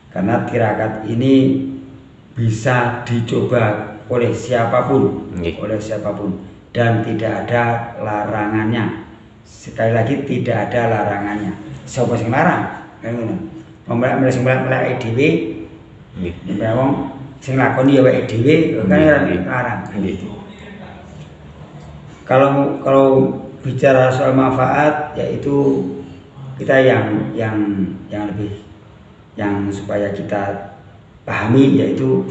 Karena tirakat ini bisa dicoba oleh siapapun, dan tidak ada larangannya. Sekali lagi, tidak ada larangannya. Sapa sing larang? Kan ngono. Melek sing melek dhewe, nggih. Wong sing lakoni ya awake dhewe kan larang. Kalau bicara soal manfaat, yaitu kita yang lebih supaya kita pahami, yaitu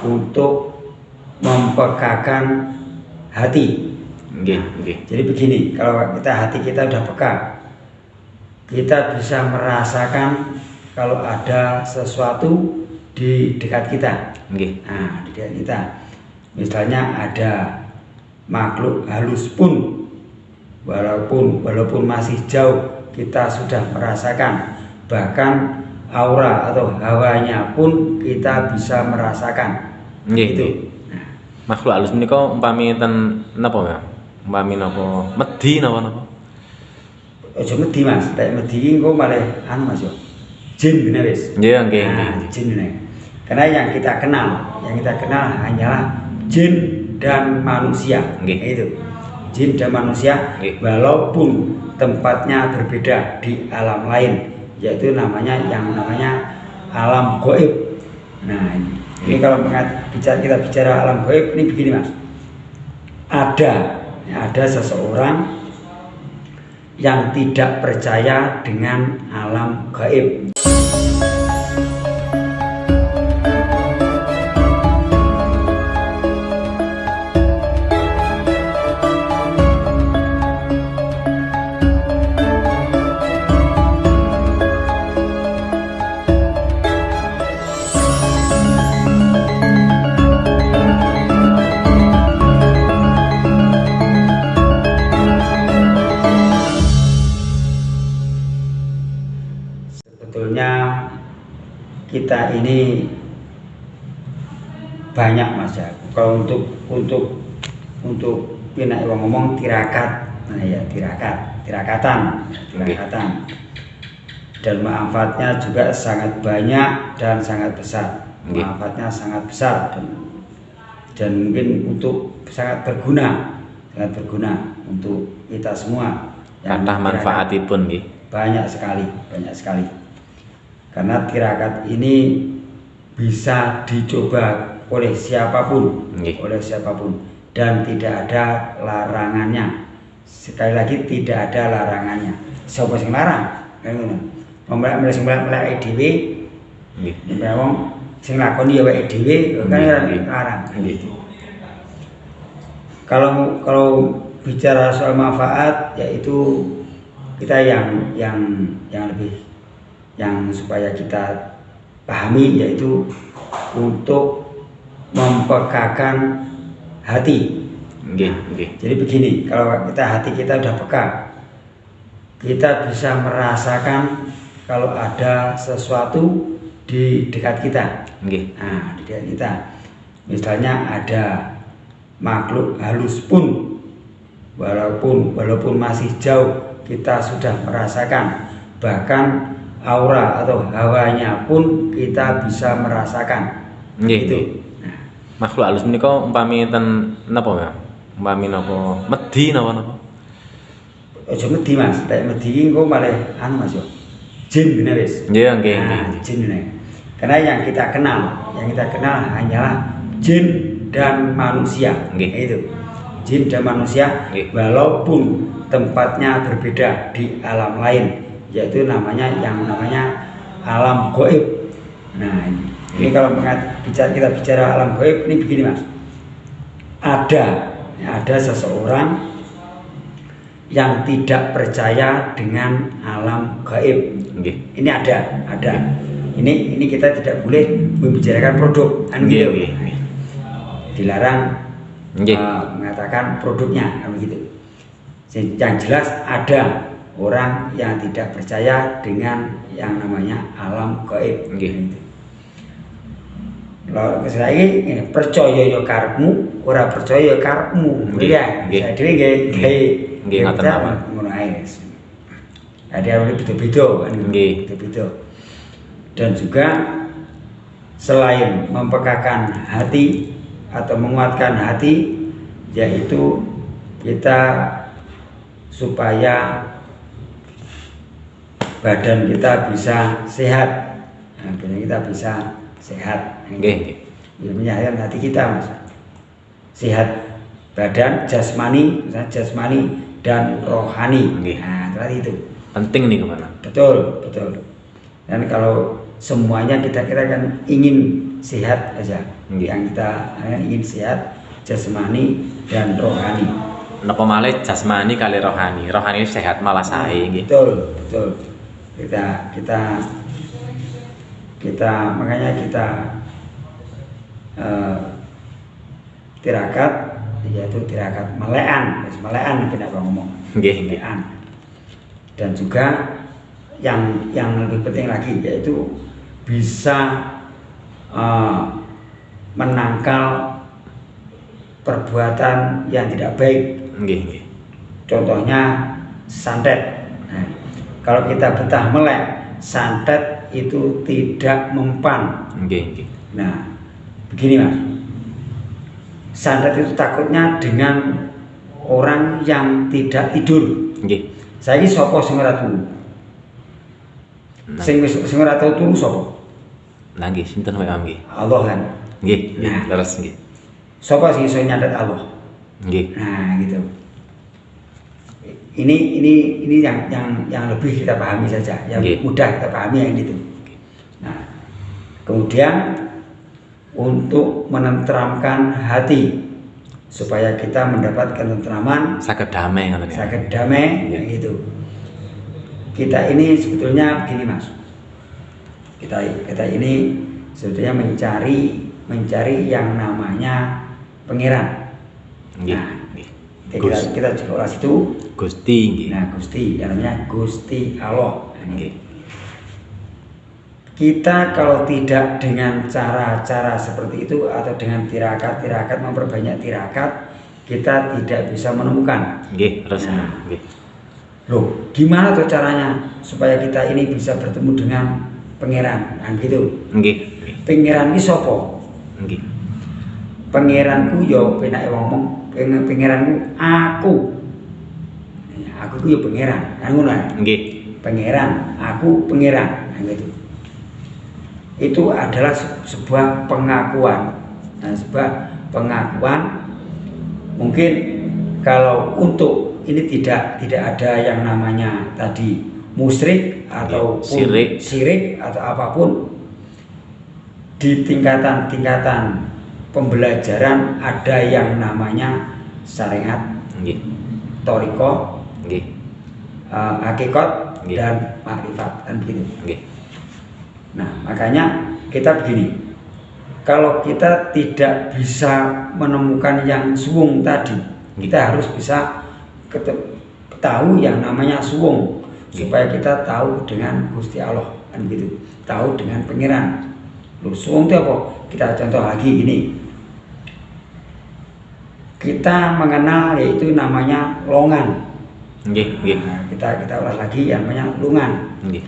untuk mempekakan hati. Jadi begini, kalau hati kita udah peka, kita bisa merasakan kalau ada sesuatu di dekat kita. Nah, di dekat kita, misalnya ada makhluk halus pun, walaupun masih jauh, kita sudah merasakan. Bahkan aura atau hawanya pun kita bisa merasakan. Itu. Nah. Makhluk halus menika umpami ten napa ya? Umpami napa? Medhi napa? Aja medhi Mas, lek medhi iki engko malah Mas yo. Jin bener wis. Nggih. Jin bener. Karena yang kita kenal hanyalah jin dan manusia. Itu. Jin dan manusia, walaupun tempatnya berbeda di alam lain, yaitu namanya alam gaib. Nah, ini kalau kita bicara alam gaib, ini begini Mas. Ada seseorang yang tidak percaya dengan alam gaib. Sebetulnya kita ini banyak Mas ya. Kalau untuk pinak ngomong tirakat, nah ya tirakatan. Dan manfaatnya juga sangat banyak dan sangat besar. Manfaatnya sangat besar dan mungkin sangat berguna untuk kita semua. Kathah manfaatipun nggih. Banyak sekali. Karena tirakat ini bisa dicoba oleh siapapun, dan tidak ada larangannya. Sekali lagi, tidak ada larangannya. Sapa sing larang? Kan ngono. Melek sing melek dhewe, wong sing lakoni ya awake dhewe kan larang. Kalau bicara soal manfaat, yaitu kita yang lebih supaya kita pahami, yaitu untuk mempekakan hati. Jadi begini, kalau hati kita udah peka, kita bisa merasakan kalau ada sesuatu di dekat kita. Nah, di dekat kita, misalnya ada makhluk halus pun, walaupun masih jauh, kita sudah merasakan. Bahkan aura atau hawanya pun kita bisa merasakan. Itu. Nah. Makhluk halus menika umpami ten napa ya? Umpami napa? Medhi napa? Aja medhi Mas, lek medhi iki engko malah Mas yo. Jin bener wis. Nggih. Jin bener. Karena yang kita kenal hanyalah jin dan manusia. Itu. Jin dan manusia, walaupun tempatnya berbeda di alam lain, yaitu namanya alam gaib. Nah, ini kalau kita bicara alam gaib, ini begini Mas. Ada seseorang yang tidak percaya dengan alam gaib. Ini ada. Ini kita tidak boleh membicarakan produk, gitu. Dilarang mengatakan produknya, begitu. Yang jelas ada orang yang tidak percaya dengan yang namanya alam gaib. Kalau saya ini percaya ya karepmu, ora percaya ya karepmu. Iya, jadi nggih ngono ae. Ada yang beda-beda kan. Beda-beda. Dan juga selain mempekakan hati atau menguatkan hati, yaitu kita supaya badan kita bisa sehat, badan kita bisa sehat. Nggih. Ya, menyehatkan hati kita, Mas. Sehat badan jasmani, misalnya jasmani dan rohani. Nggih. Nah, tadi itu. Penting nih kemana? Betul, betul. Dan kalau semuanya kita kan ingin sehat aja. Yang kita ingin sehat jasmani dan rohani. Napa malih jasmani kali rohani. Rohani sehat malah sae nggih. Betul, betul. Kita makanya kita tirakat, yaitu tirakat melean kita ngomong. Nggih. Melean. Dan juga yang lebih penting lagi yaitu bisa menangkal perbuatan yang tidak baik. Nggih. Contohnya santet. Nah, kalau kita betah melek, santet itu tidak mempan. Nggih. Nah, begini Mas, santet itu takutnya dengan orang yang tidak tidur. Nggih. Saiki sapa sing ora turu? Sing ora turu sapa? Lah nggih, sinten wae nggih. Allah kan. Nggih, Nah. leres nggih. Sapa sing iso nyantet Allah? Nggih. Nah, gitu. Ini yang lebih kita pahami saja, yang mudah kita pahami yang itu. Nah, kemudian untuk menenteramkan hati supaya kita mendapatkan ketentraman, Saged damai ngoten ya. sakit damai, yang gitu. Kita ini sebetulnya begini Mas. Kita ini sebetulnya mencari yang namanya pangeran. Nggih. Nah, kita jelas itu Gusti nggih. Nah, Gusti, yang namanya Gusti Allah. Nggih. Kita kalau tidak dengan cara-cara seperti itu atau dengan tirakat memperbanyak tirakat, kita tidak bisa menemukan. Nggih, terus Nah. nggih. Loh, gimana tuh caranya supaya kita ini bisa bertemu dengan pangeran? Nah, gitu. Nggih. Pangeran iki sapa? Nggih. Pangeranku yo penake ngomong, pangeranku aku. Aku ku yo pangeran, kan ngono. Nggih. Pangeran, aku pangeran, nah, gitu. Itu adalah sebuah pengakuan. Nah, sebuah pengakuan mungkin kalau untuk ini tidak ada yang namanya tadi musyrik atau syirik atau apapun. Di tingkatan pembelajaran ada yang namanya syariat, Nggih. thariqah, Nggih. hakikat, Nggih. dan makrifat, kan begitu. Nggih. Nah, makanya kita begini, kalau kita tidak bisa menemukan yang suwung tadi, kita harus bisa tahu yang namanya suwung, supaya kita tahu dengan Gusti Allah, kan gitu, tahu dengan pangeran. Loh, suwung itu apa? Kita contoh lagi ini, kita mengenal yaitu namanya longan. Nggih. Nggih. Nah, kita ulas lagi yang namanya lungan. Nggih.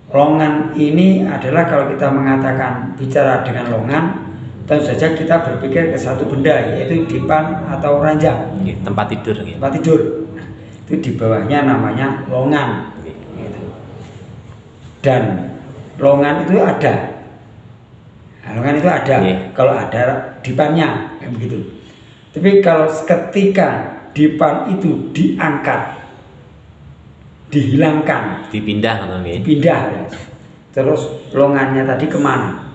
Longan ini adalah kalau kita mengatakan bicara dengan longan, tentu saja kita berpikir ke satu benda yaitu dipan atau ranjang. Nggih, tempat tidur nggih. Tempat tidur. Nah, itu di bawahnya namanya longan. Nggih. Gitu. Dan longan itu ada. Nah, longan itu ada. Kalau ada dipannya, kayak begitu. Tapi kalau ketika dipan itu diangkat, dihilangkan, Dipindah ngoten nggih. dipindah, terus longannya tadi kemana?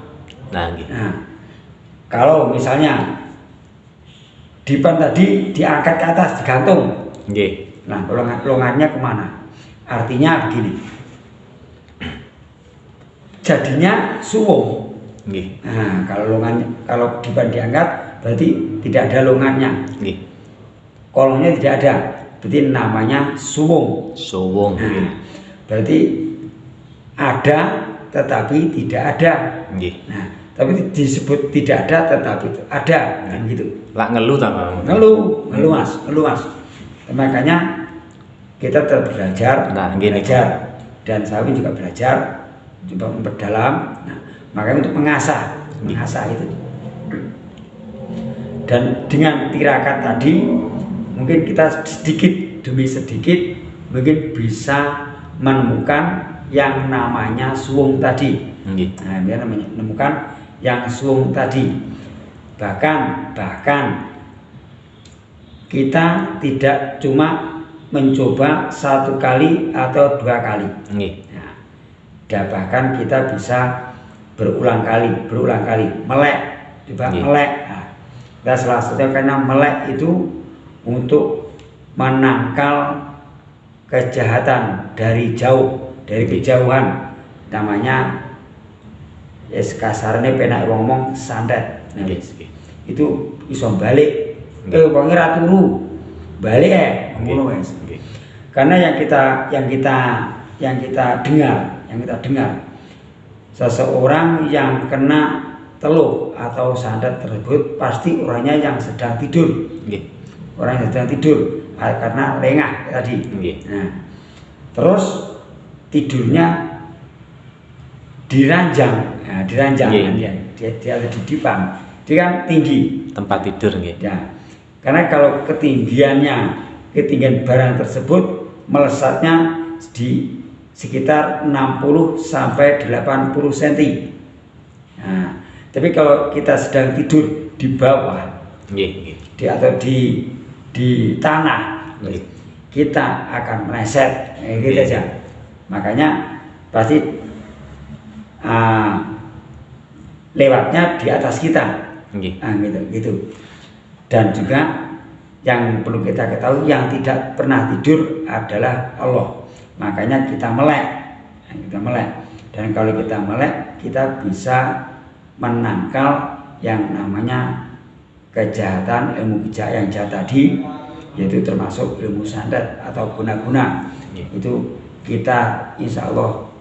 Nah, nggih. Nah, kalau misalnya dipan tadi diangkat ke atas, digantung, Nggih. nah longannya kemana? Artinya begini, jadinya suwung. Nggih. Nah, kalau dipan diangkat berarti tidak ada longannya, Nggih. kolongnya tidak ada, berarti namanya suwung. Suwung nggih. Nah, berarti ada tetapi tidak ada. Nggih. Nah, tapi disebut tidak ada tetapi ada, kan gitu. Lak ngelu ta, Bang? Ngeluh mas. Makanya kita tetap belajar, Nah, gini. belajar, dan saya juga belajar, coba memperdalam. Nah, makanya untuk mengasah mengasah itu. Dan dengan tirakat tadi mungkin kita sedikit demi sedikit mungkin bisa menemukan yang namanya suwung tadi. Nah, dia menemukan yang suwung tadi. Bahkan kita tidak cuma mencoba 1 kali atau 2 kali. Nah, dan bahkan kita bisa berulang kali, melek, coba melek. Nah, kita salah satunya karena melek itu untuk menangkal kejahatan dari jauh, dari kejauhan. Namanya kasarnya penak ngomong santet. Nah, itu iso balik. Wonge ra turu. Balik ngono wis. Karena yang kita dengar seseorang yang kena teluh atau santet tersebut pasti orangnya yang sedang tidur. Orang yang sedang tidur karena lengah tadi. Nah, terus tidurnya diranjang. Nah, dia ada di dipan. Dia kan tinggi tempat tidur ya. Karena kalau ketinggian barang tersebut melesatnya di sekitar 60 sampai 80 cm. Nah, tapi kalau kita sedang tidur di bawah, atau di tanah, kita akan meleset, gitu aja. Makanya pasti lewatnya di atas kita, gitu. Dan juga yang perlu kita ketahui, yang tidak pernah tidur adalah Allah. Makanya kita melek. Dan kalau kita melek, kita bisa menangkal yang namanya kejahatan, ilmu yang jahat tadi, yaitu termasuk ilmu santet atau guna-guna. Itu kita insya Allah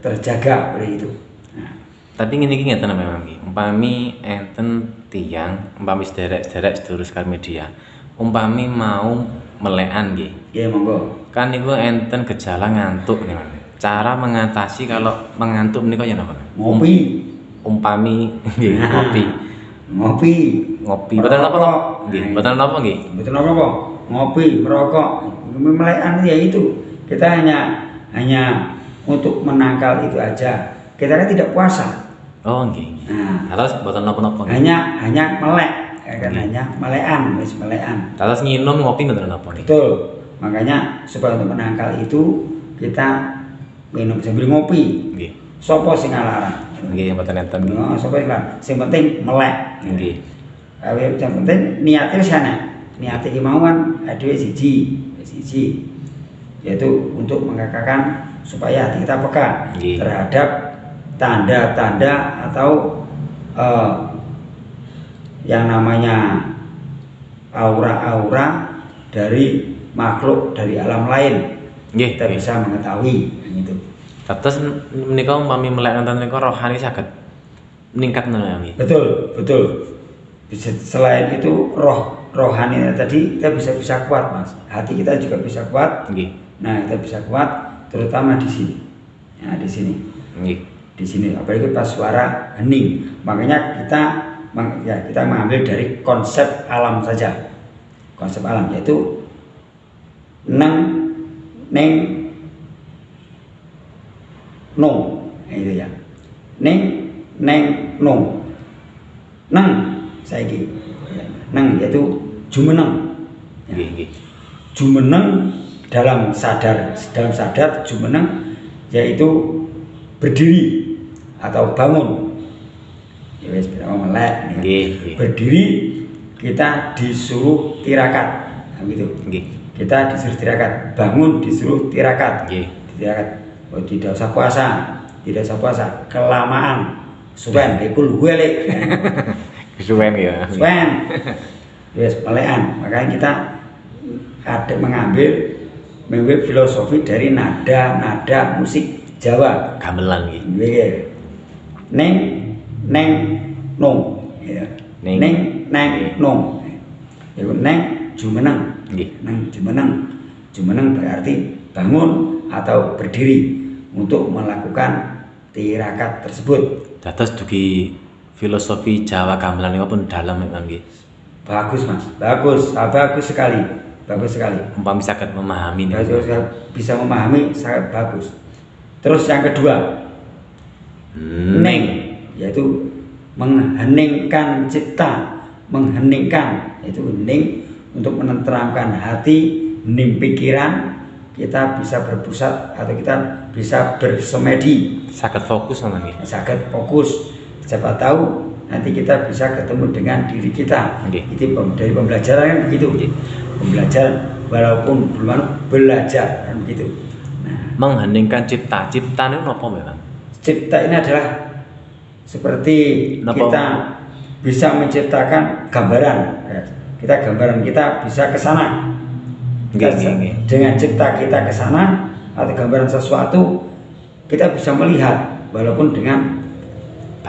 terjaga oleh itu. Nah. Tapi ngene iki ngeten memang iki. Umpami enten tiyang, umpami sederek-sederek sedulur media, umpami mau melekan nggih. Nggih, monggo. Kan niku enten gejala ngantuk nih. Cara mengatasi kalau mengantuk menika ya napa? Ngopi. Umpami nggih, ngopi. Betul napa? Nggih, betul napa nggih? Betul napa? Ngopi, merokok. Melekan ya itu. Kita hanya untuk menangkal itu aja. Kita kan tidak puasa. Oh nggih. Nah, terus boten napa-napa. Hanya melek, kan hanya melekan. Terus nginum ngopi mboten napa nggih. Betul. Makanya supaya untuk menangkal itu kita minum sambil ngopi. Nggih. Sopo sing ngalarang? Nggih, mboten enten. Oh, sopo sing ngalarang? Sing penting melek. Nggih. Yang penting niatnya sana. Niatnya kemauan dhewe siji. Yaitu untuk mengatakan supaya hati kita peka terhadap tanda-tanda atau yang namanya aura-aura dari makhluk dari alam lain. Kita bisa mengetahui gitu. Terus menika umpami melek enten menika rohani saged meningkat nggih. Betul. Selain itu rohani tadi kita bisa kuat, Mas. Hati kita juga bisa kuat. Nah, kita bisa kuat terutama di sini. Ya, di sini. Di sini apalagi pas suara hening. Makanya kita mengambil dari konsep alam saja. Konsep alam yaitu neng no, itu ya. Neng no. Nang saiki. Nang yaitu jumeneng. Jumeneng dalam sadar jumeneng yaitu berdiri atau bangun. Ya wis melek. Berdiri kita disuruh tirakat. Nah, gitu. Kita disuruh tirakat. Bangun disuruh tirakat. Tirakat. Oh, tidak usah puasa. Kelamaan. Suwen ekul huele. Suwen ya. Suwen. Wis melekan. Makanya kita ada mengambil filosofi dari nada musik Jawa. Gamelan nggih. Nggih. Neng nong. Ya. Neng nong. Iku neng jumeneng. Nggih. Neng jumeneng. Jumeneng berarti bangun atau berdiri untuk melakukan tirakat tersebut. Dados dugi filosofi Jawa gamelan niku pun dalam memang nggih. Bagus Mas, bagus, bagus sekali, bagus sekali. Umpami saged memahami niku. Bagus, bisa memahami sangat bagus. Terus yang kedua, neng, yaitu mengheningkan cipta, mengheningkan, itu hening untuk menenteramkan hati, hening pikiran, kita bisa berpusat atau kita bisa bersemedi, Saged fokus ngoten nggih. sangat fokus. Siapa tahu nanti kita bisa ketemu dengan diri kita. Oke. Itu dari pembelajaran kan begitu. Pembelajaran walaupun belum belajar kan begitu. Nah, Mengheningkan cipta. Cipta niku napa memang? cipta ini adalah seperti Napa? kita bisa menciptakan gambaran. Ya, kita gambaran kita bisa ke sana. Nggih. Dengan cipta kita ke sana atau gambaran sesuatu, kita bisa melihat walaupun dengan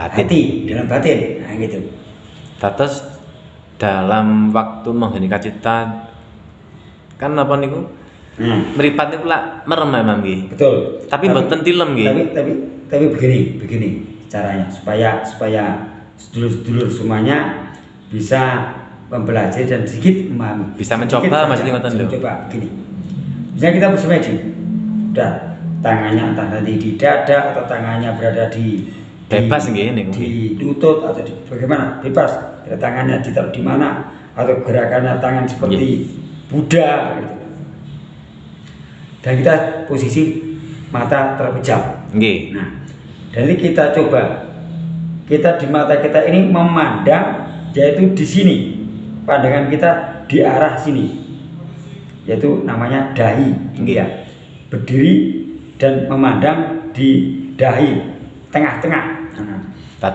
Batin. hati, dengan batin. Nah, gitu. Terus dalam waktu mengheningkan cipta kan apa niku? Meripat niku lak merem memang nggih. Betul. Tapi mboten tilem nggih. Tapi begini caranya supaya sedulur-sedulur semuanya bisa mempelajari dan sedikit memahami. Bisa mencoba maksudnya ngoten lho. Coba begini. Misalnya kita bersemedi, udah tangannya entah nanti di dada atau tangannya berada di Bebas nggih niku. di lutut atau di bagaimana, bebas. Ada tangannya ditaruh di mana atau gerakannya tangan seperti Buddha gitu. Dan kita posisi mata terpejam. Nggih. Nah, jadi kita coba kita di mata kita ini memandang yaitu di sini. Pandangan kita di arah sini. Yaitu namanya dahi, ya. Berdiri dan memandang di dahi tengah-tengah. Nah,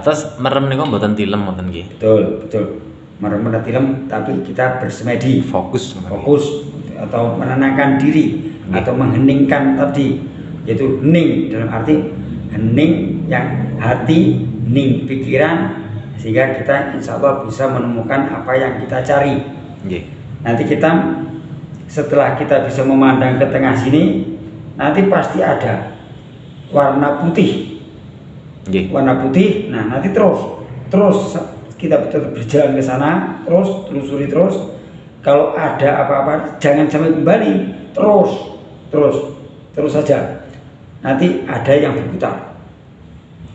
Terus merem niku mboten tilem ngoten nggih. betul. Merem film tapi kita bersemedi, Fokus ngoten nggih. fokus atau menenangkan diri atau mengheningkan tadi, yaitu hening dalam arti hening yang hati, hening pikiran, sehingga kita insya Allah bisa menemukan apa yang kita cari. Nggih. Nanti kita setelah kita bisa memandang ke tengah sini, nanti pasti ada warna putih. Nggih. Warna putih. Nah, nanti terus kita tetap berjalan ke sana, terus telusuri terus. Kalau ada apa-apa jangan sampai kembali, terus saja. Nanti ada yang berputar.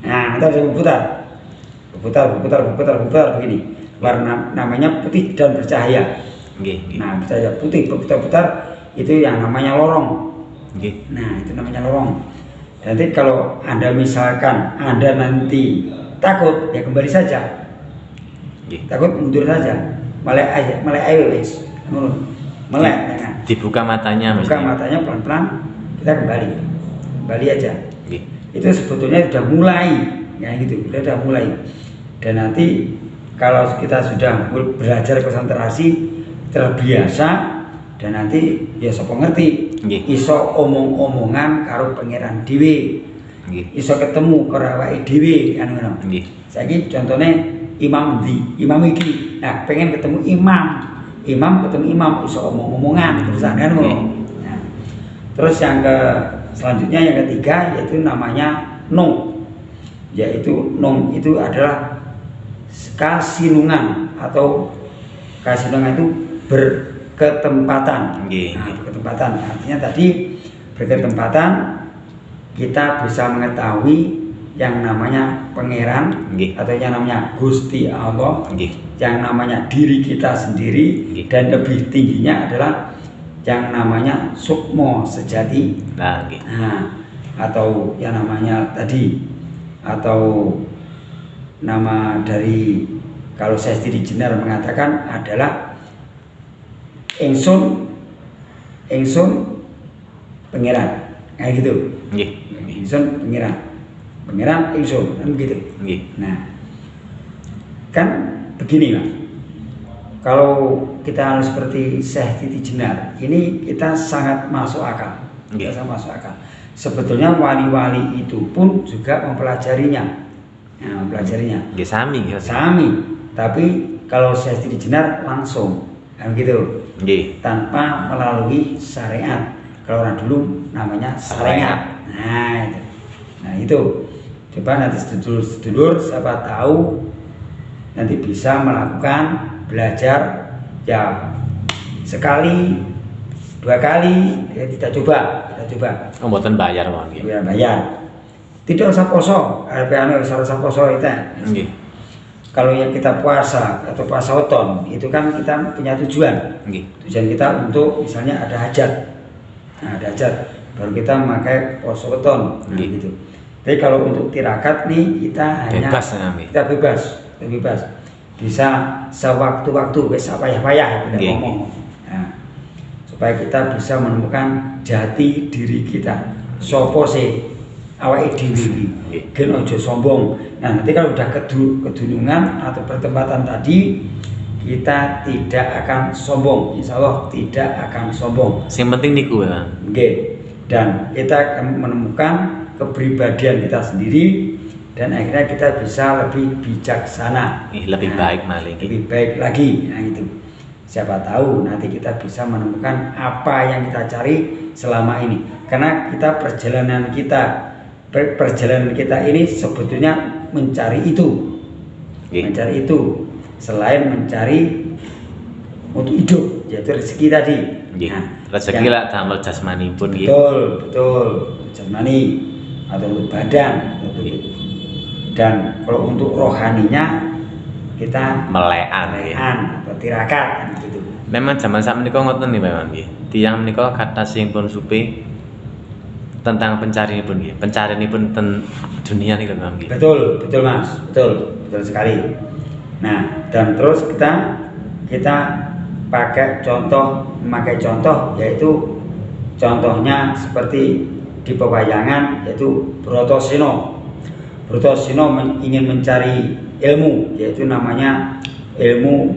Nah, nanti ada yang berputar begini. Warna namanya putih dan bercahaya. Nggih. Nah, bercahaya putih berputar-putar itu yang namanya lorong. Nggih. Nah, itu namanya lorong. Nanti kalau Anda misalkan Anda nanti takut, ya kembali saja. Nggih. Takut mundur saja. Melek ayo wis. Melek. Nah, Dibuka matanya buka mesti. matanya pelan-pelan, kita kembali aja. Nggih. Itu sebetulnya sudah mulai, ya gitu, sudah mulai. Dan nanti kalau kita sudah belajar konsentrasi, terbiasa, dan nanti ya sapa ngerti, Nggih. iso omong-omongan karo pangeran dhewe, Nggih. iso ketemu karo awake dhewe, kan ngono. Nggih. Saiki contohnya imam iki, nah pengen ketemu imam ketemu imam, iso omong-omongan terusan kan ngono. Nah, terus yang selanjutnya yang ketiga yaitu namanya nung, yaitu nung itu adalah kasinungan atau kasinungan itu berketempatan. Nggih. Nah, berketempatan artinya tadi berketempatan kita bisa mengetahui yang namanya pangeran Nggih. atau yang namanya Gusti Allah, Nggih. yang namanya diri kita sendiri, Nggih. dan lebih tingginya adalah yang namanya sukmo sejati. Nah, nggih. Nah, atau yang namanya tadi, atau nama dari kalau saya sendiri Jenar mengatakan adalah Engsun pangeran, kayak gitu. Nggih. Engsun pangeran Engsun kan begitu. Nggih. Nah, kan begini Mas, kalau kita harus seperti Syekh Titi Jenar ini kita sangat masuk akal. Nggih. Kita sangat masuk akal. Sebetulnya wali-wali itu pun juga mempelajarinya. Nah, mempelajarinya. Nggih sami nggih. Sami, tapi kalau Syekh Titi Jenar langsung kan gitu, Nggih. tanpa melalui syariat. Kalau orang dulu namanya syariat. Nah itu. Coba nanti sedulur-sedulur siapa tahu nanti bisa melakukan belajar ya sekali 2 kali ya, kita coba. Oh, mboten bayar mawon nggih. Ya bayar. Tidak usah poso, usah poso itu. Nggih. Kalau yang kita puasa atau puasa weton itu kan kita punya tujuan. Nggih. Tujuan kita untuk misalnya ada hajat. Nah, ada hajat baru kita memakai poso weton. Nah, gitu. Tapi kalau untuk tirakat nih kita hanya Bebas nggih. kita bebas. Bisa sewaktu-waktu wis payah-payah kita ngomong. Nah, supaya kita bisa menemukan jati diri kita. Sopo sih awake dhewe iki. Gen aja sombong. Nah, nanti kalau udah kedunungan atau pertempatan tadi kita tidak akan sombong. Insya Allah tidak akan sombong. Sing penting niku ya. Oke. Dan kita akan menemukan kepribadian kita sendiri dan akhirnya kita bisa lebih bijaksana. Lebih baik malah. Lebih baik lagi. Nah, itu. Siapa tahu nanti kita bisa menemukan apa yang kita cari selama ini. Karena perjalanan kita ini sebetulnya mencari itu. Mencari itu selain mencari untuk hidup, yaitu rezeki tadi. Nah, rezeki lah damel jasmani pun nggih. Betul. Jasmani atau untuk badan. Dan kalau untuk rohaninya kita melekan atau tirakat gitu. Memang zaman saat menika ngoten nih memang nggih. Tiyang menika kata sing pun supi tentang pencari pun nggih. Pencari pun dunia nih memang nggih. Betul Mas. Betul sekali. Nah, dan terus kita memakai contoh yaitu contohnya seperti di pewayangan yaitu Brotoseno. Brotoseno ingin mencari ilmu yaitu namanya ilmu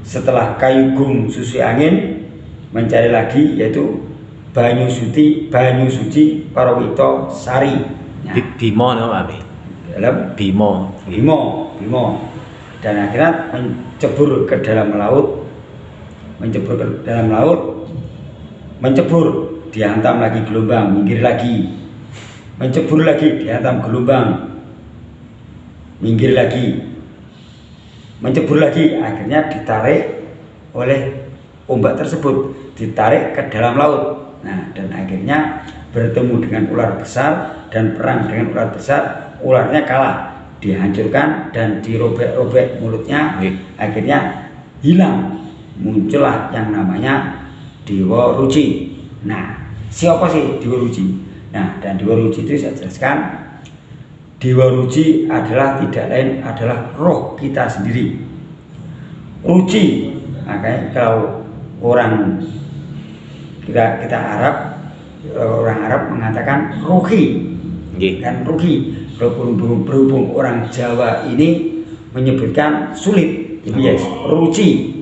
setelah kayu gung susu angin mencari lagi yaitu banyu suci Parawito Sari. Nah, Bimo napa Pak? Dalam Bimo dan akhirnya mencebur ke dalam laut, dihantam lagi gelombang, minggir lagi, mencebur lagi, dihantam gelombang, minggir lagi, mencebur lagi, akhirnya ditarik oleh ombak tersebut, ditarik ke dalam laut. Nah, dan akhirnya bertemu dengan ular besar dan perang dengan ular besar, ularnya kalah, dihancurkan dan dirobek-robek mulutnya, akhirnya hilang, muncullah yang namanya Dewa Ruci. Nah, siapa sih Dewa Ruci? Nah, dan Dewa Ruci itu saya jelaskan, Dewa Ruci adalah tidak lain adalah roh kita sendiri. Ruci, makanya kalau orang kita orang Arab mengatakan ruhi, kan ruhi. Berhubung orang Jawa ini menyebutkan sulit, jadi Ruci.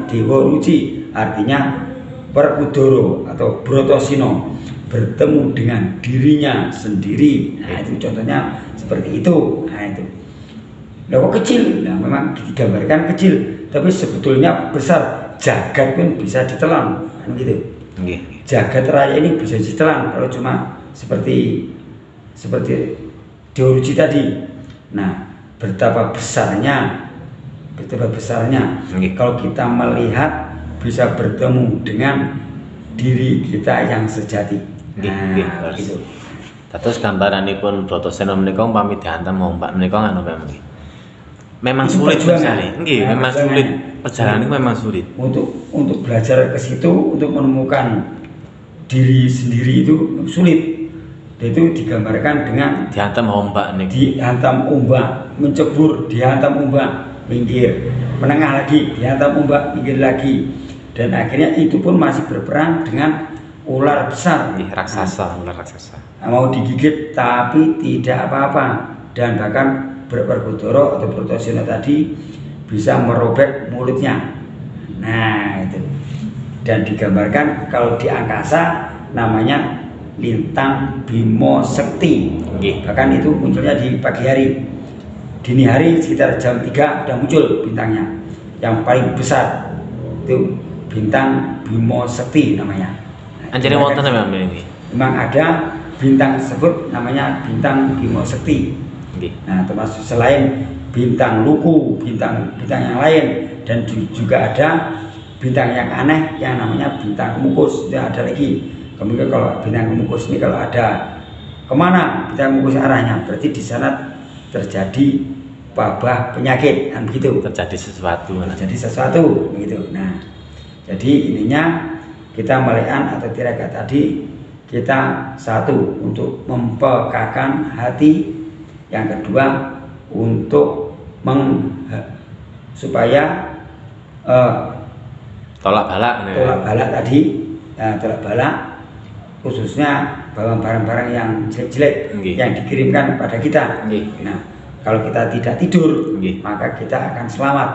Dewa Ruci artinya Werkudara atau Brotoseno, bertemu dengan dirinya sendiri. Nah, itu contohnya seperti itu. Nah, itu. Nah, kok kecil? Nah, memang digambarkan kecil, tapi sebetulnya besar. Jagat pun bisa ditelan, kan gitu. Jagat raya ini bisa ditelan kalau cuma seperti Dewa Ruci tadi. Nah, betapa besarnya kalau kita melihat bisa bertemu dengan diri kita yang sejati. Nah, gitu. Terus gambaranipun Brotoseno menika umpami dihantam ombak menika ngono memang sulit sekali. Nggih, memang sulit. Perjalanan itu memang sulit. Untuk belajar ke situ, untuk menemukan diri sendiri itu sulit. Itu digambarkan dengan dihantam ombak nih. Dihantam ombak, mencebur, dihantam ombak, minggir, menengah lagi, dihantam ombak, minggir lagi, dan akhirnya itu pun masih berperang dengan ular besar, ular raksasa. Mau digigit tapi tidak apa-apa, dan bahkan Werkudara atau Brotoseno tadi bisa merobek mulutnya. Nah, itu. Dan digambarkan kalau di angkasa namanya lintang Bimo Sekti. Bahkan itu munculnya di pagi hari. Dini hari sekitar jam 3 sudah muncul bintangnya. Yang paling besar itu bintang Bimo Sekti namanya. Anjir wonten memang ini. Memang ada bintang tersebut namanya bintang Bimo Sekti. Nggih. Nah, termasuk selain bintang luku, bintang yang lain, dan juga ada bintang yang aneh yang namanya bintang kemukus. Itu ada lagi. Kemudian kalau bintang kemukus ini kalau ada kemana bintang kemukus arahnya, berarti di sana terjadi wabah penyakit, kan begitu. Terjadi sesuatu. Begitu. Nah, jadi ininya kita melekan atau tirakat tadi, kita satu untuk mempekakan hati, yang kedua untuk supaya tolak balak tadi, tolak balak khususnya barang-barang yang jelek-jelek yang dikirimkan kepada kita. Nah, kalau kita tidak tidur, maka kita akan selamat,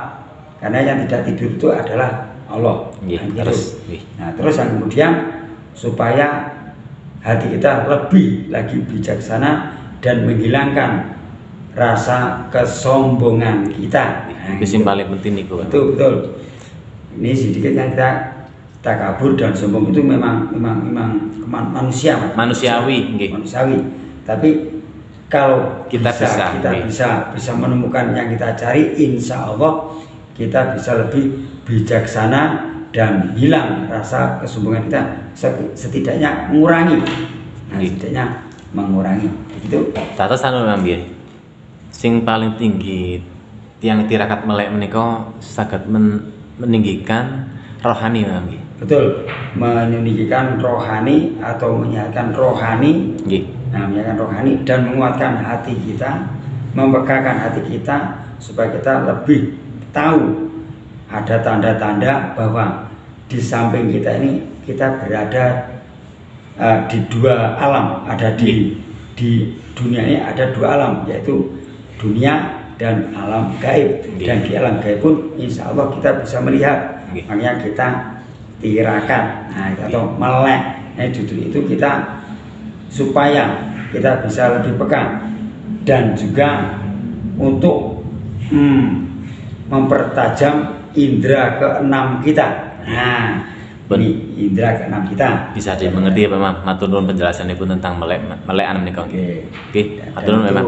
karena yang tidak tidur itu adalah Allah. Terus yang kemudian supaya hati kita lebih lagi bijaksana dan menghilangkan rasa kesombongan kita. Itu yang paling penting nih, betul. Ini sedikit yang kita takabur dan sombong itu memang manusiawi. Tapi kalau kita bisa menemukan yang kita cari, insya Allah kita bisa lebih bijaksana dan hilang rasa kesombongan kita, setidaknya mengurangi. Itu. Tata sanu ngambil. Sing paling tinggi tiang tirakat melek menika saged meninggikan rohani ngambil. Betul, meninggikan rohani atau menyehatkan rohani. Menyehatkan rohani dan menguatkan hati kita, membekakan hati kita supaya kita lebih tahu ada tanda-tanda bahwa di samping kita ini kita berada di dua alam, ada di dunia ini ada dua alam, yaitu dunia dan alam gaib. Dan di alam gaib pun insya Allah kita bisa melihat, makanya kita tirakat, atau melek. Justru itu kita supaya kita bisa lebih peka dan juga untuk mempertajam indera keenam kita. Ini indera keenam kita. Bisa dimengerti ya Pak, matur nuwun penjelasannya pun tentang melekan menika. Matur nuwun memang.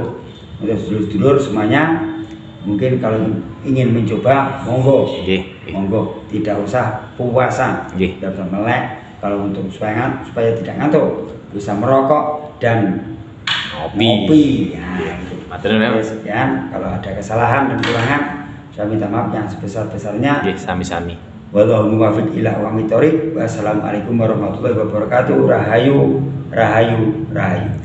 Untuk sedulur semuanya, mungkin kalau ingin mencoba, monggo, tidak usah puasa, tidak usah melek. Kalau untuk supaya tidak ngantuk, bisa merokok dan ngopi. Matur nuwun. Sekian, kalau ada kesalahan dan kekurangan, saya minta maaf yang sebesar-besarnya. Sami-sami. Wallahu muwaffiq ila aqwamit thoriq. Wassalamualaikum warahmatullahi wabarakatuh. Rahayu.